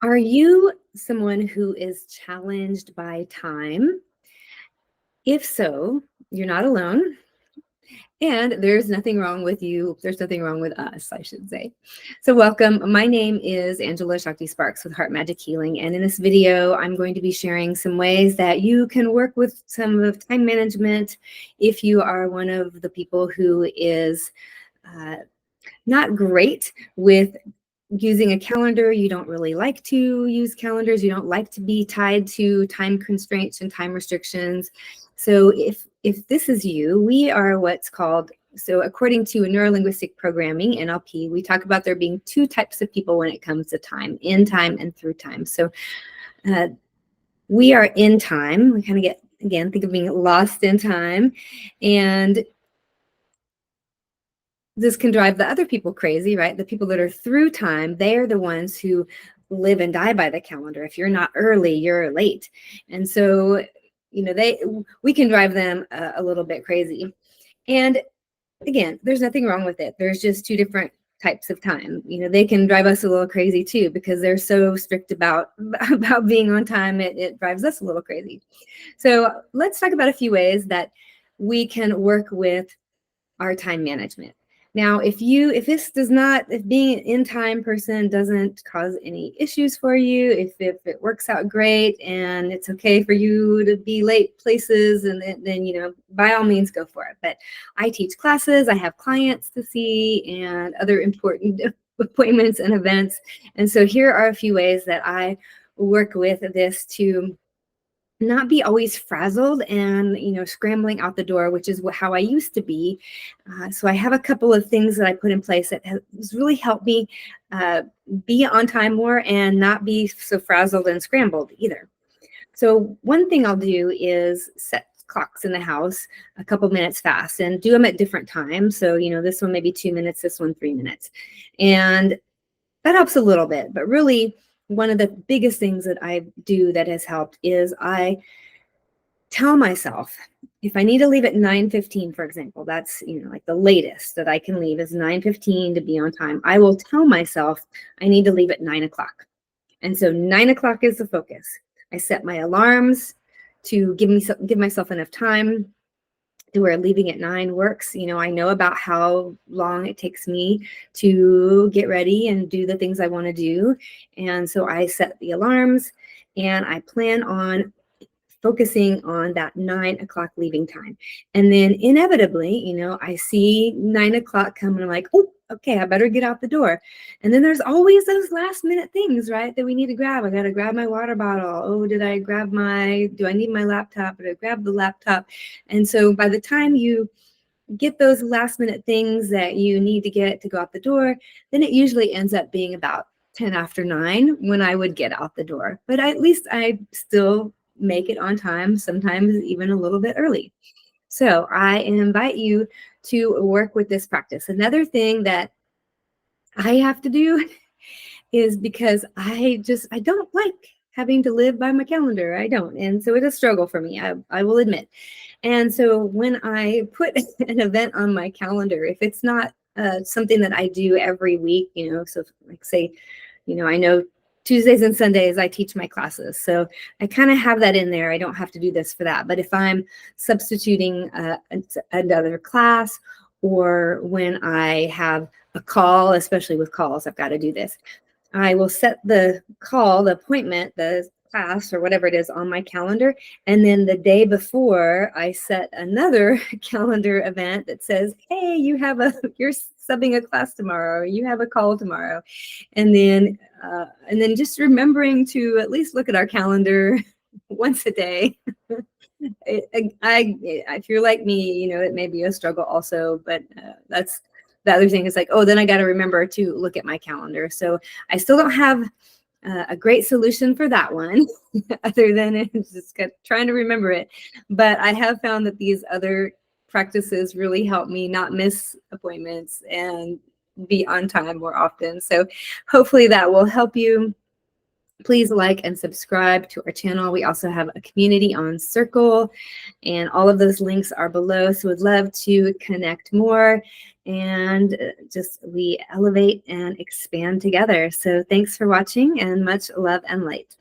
Are you someone who is challenged by time? If so, you're not alone. And there's nothing wrong with you. There's nothing wrong with us, I should say. So welcome. My name is Angela Shakti Sparks with Heart Magic Healing. And in this video, I'm going to be sharing some ways that you can work with some of time management if you are one of the people who is not great with using a calendar. You don't really like to use calendars. You don't like to be tied to time constraints and time restrictions. So if this is you, we are what's called, so according to neurolinguistic programming, NLP, we talk about there being two types of people when it comes to time: in time and through time. So we are in time. We kind of get, again, think of being lost in time. And this can drive the other people crazy, right? The people that are through time, they are the ones who live and die by the calendar. If you're not early, you're late. And so, we can drive them a little bit crazy. And again, there's nothing wrong with it. There's just two different types of time. They can drive us a little crazy too, because they're so strict about being on time. It drives us a little crazy. So let's talk about a few ways that we can work with our time management. Now, if being an in time person doesn't cause any issues for you, if it works out great and it's okay for you to be late places, and then by all means go for it. But I teach classes, I have clients to see, and other important appointments and events. And so here are a few ways that I work with this to not be always frazzled and scrambling out the door, which is how I used to be. So I have a couple of things that I put in place that has really helped me be on time more and not be so frazzled and scrambled either. So one thing I'll do is set clocks in the house a couple minutes fast and do them at different times. So this one maybe 2 minutes, this one 3 minutes, and that helps a little bit. But really, one of the biggest things that I do that has helped is I tell myself, if I need to leave at 9:15, for example, that's like the latest that I can leave is 9:15 to be on time. I will tell myself I need to leave at 9 o'clock. And so 9 o'clock is the focus. I set my alarms to give myself enough time to where leaving at 9 works. I know about how long it takes me to get ready and do the things I want to do. And so I set the alarms and I plan on focusing on that 9 o'clock leaving time. And then inevitably, I see 9 o'clock come and I'm like, oh, okay, I better get out the door. And then there's always those last minute things, right, that we need to grab. I got to grab my water bottle. Oh, do I need my laptop? Did I grab the laptop? And so by the time you get those last minute things that you need to get to go out the door, then it usually ends up being about 10 after 9 when I would get out the door. But at least I still make it on time, sometimes even a little bit early. So I invite you to work with this practice. Another thing that I have to do is, because I don't like having to live by my calendar. I don't. And so it's a struggle for me, I will admit. And so when I put an event on my calendar, if it's not something that I do every week, so like say, I know Tuesdays and Sundays I teach my classes. So I kind of have that in there. I don't have to do this for that. But if I'm substituting another class, or when I have a call, especially with calls, I've got to do this. I will set the call, the appointment, the class or whatever it is on my calendar. And then the day before, I set another calendar event that says, hey, you're subbing a class tomorrow, or you have a call tomorrow. And then just remembering to at least look at our calendar once a day. If you're like me, it may be a struggle also, but that's the other thing is like, oh, then I got to remember to look at my calendar. So I still don't have a great solution for that one, other than just trying to remember it. But I have found that these other practices really help me not miss appointments and be on time more often. So hopefully that will help you. Please like and subscribe to our channel. We also have a community on Circle, and all of those links are below. So we'd love to connect more and just we elevate and expand together. So thanks for watching, and much love and light.